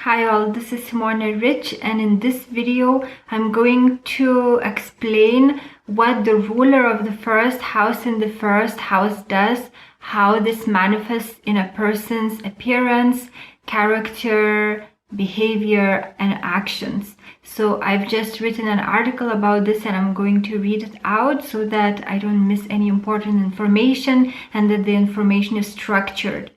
Hi all, this is Simona Rich, and in this video I'm going to explain what the ruler of the first house in the first house does, how this manifests in a person's appearance, character, behavior, and actions. So I've just written an article about this and I'm going to read it out so that I don't miss any important information and that the information is structured.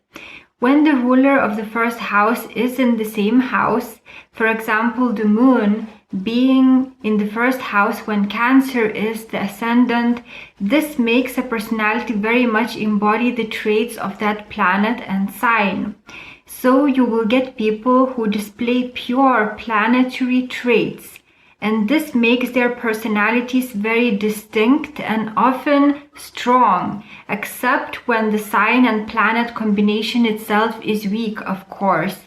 When the ruler of the first house is in the same house, for example, the moon being in the first house when Cancer is the ascendant, this makes a personality very much embody the traits of that planet and sign. So you will get people who display pure planetary traits, and this makes their personalities very distinct and often strong, except when the sign and planet combination itself is weak, of course.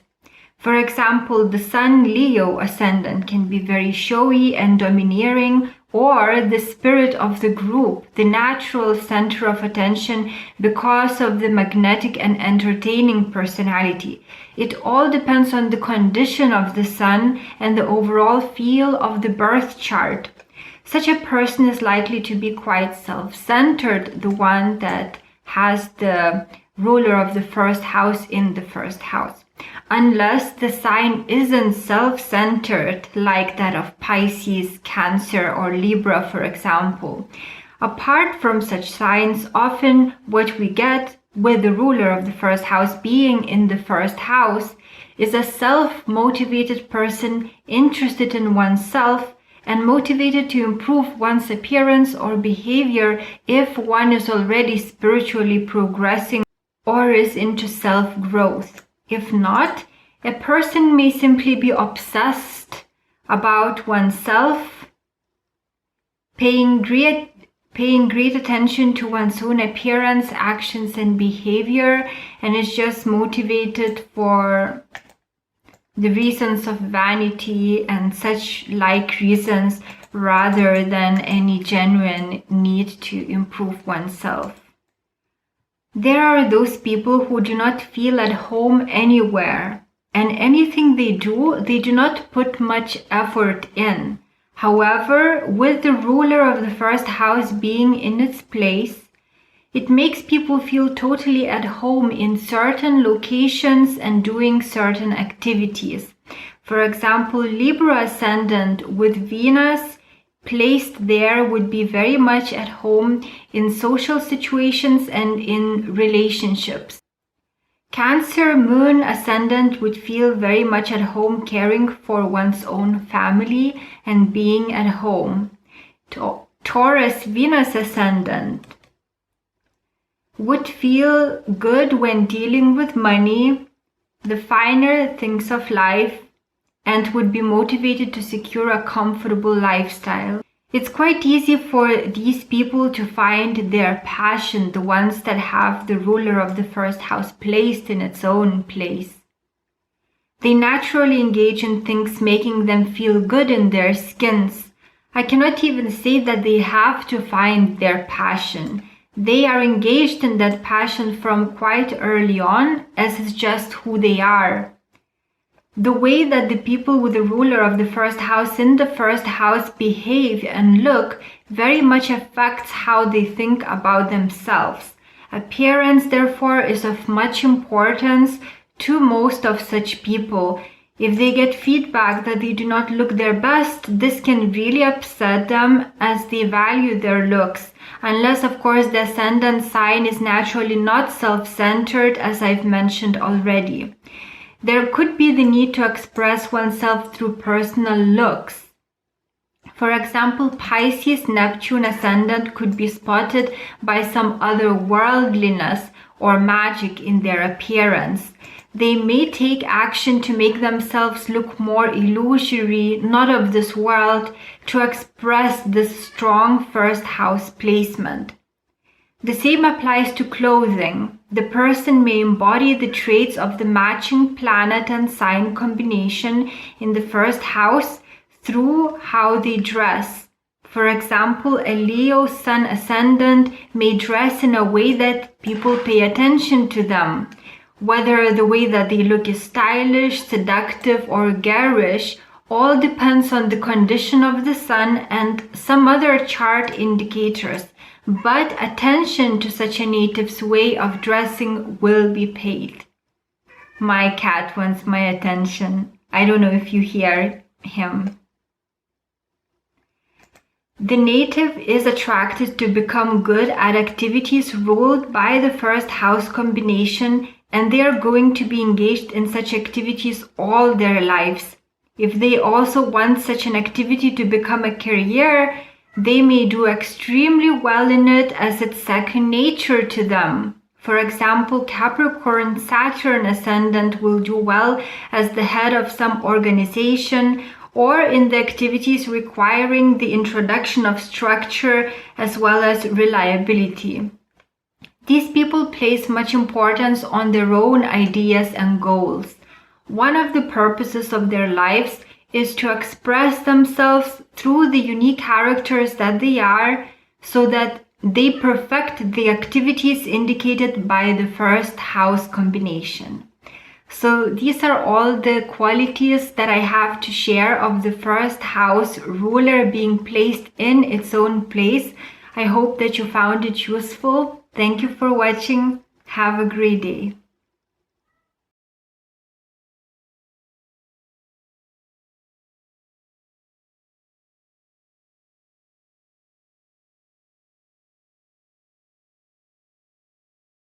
For example, the Sun Leo ascendant can be very showy and domineering, or the spirit of the group, the natural center of attention because of the magnetic and entertaining personality. It all depends on the condition of the sun and the overall feel of the birth chart. Such a person is likely to be quite self-centered, the one that has the ruler of the first house in the first house. Unless the sign isn't self-centered, like that of Pisces, Cancer, or Libra, for example. Apart from such signs, often what we get with the ruler of the first house being in the first house is a self-motivated person interested in oneself and motivated to improve one's appearance or behavior if one is already spiritually progressing or is into self-growth. If not, a person may simply be obsessed about oneself, paying great attention to one's own appearance, actions, and behavior, and is just motivated for the reasons of vanity and such like reasons rather than any genuine need to improve oneself. There are those people who do not feel at home anywhere, and anything they do not put much effort in. However, with the ruler of the first house being in its place, it makes people feel totally at home in certain locations and doing certain activities. For example, Libra ascendant with Venus placed there would be very much at home in social situations and in relationships. Cancer moon ascendant would feel very much at home caring for one's own family and being at home. Taurus Venus ascendant would feel good when dealing with money, the finer things of life, and would be motivated to secure a comfortable lifestyle. It's quite easy for these people to find their passion, the ones that have the ruler of the first house placed in its own place. They naturally engage in things making them feel good in their skins. I cannot even say that they have to find their passion. They are engaged in that passion from quite early on, as it's just who they are. The way that the people with the ruler of the first house in the first house behave and look very much affects how they think about themselves. Appearance, therefore, is of much importance to most of such people. If they get feedback that they do not look their best, this can really upset them as they value their looks. Unless, of course, the ascendant sign is naturally not self-centered, as I've mentioned already. There could be the need to express oneself through personal looks. For example, Pisces Neptune ascendant could be spotted by some otherworldliness or magic in their appearance. They may take action to make themselves look more illusory, not of this world, to express this strong first house placement. The same applies to clothing. The person may embody the traits of the matching planet and sign combination in the first house through how they dress. For example, a Leo Sun ascendant may dress in a way that people pay attention to them, Whether the way that they look is stylish, seductive, or garish, all depends on the condition of the sun and some other chart indicators. But attention to such a native's way of dressing will be paid. My cat wants my attention. I don't know if you hear him. The native is attracted to become good at activities ruled by the first house combination, and they are going to be engaged in such activities all their lives. If they also want such an activity to become a career, they may do extremely well in it as it's second nature to them. For example, Capricorn Saturn ascendant will do well as the head of some organization or in the activities requiring the introduction of structure as well as reliability. These people place much importance on their own ideas and goals. One of the purposes of their lives is to express themselves through the unique characters that they are, so that they perfect the activities indicated by the first house combination. So these are all the qualities that I have to share of the first house ruler being placed in its own place. I hope that you found it useful. Thank you for watching. Have a great day.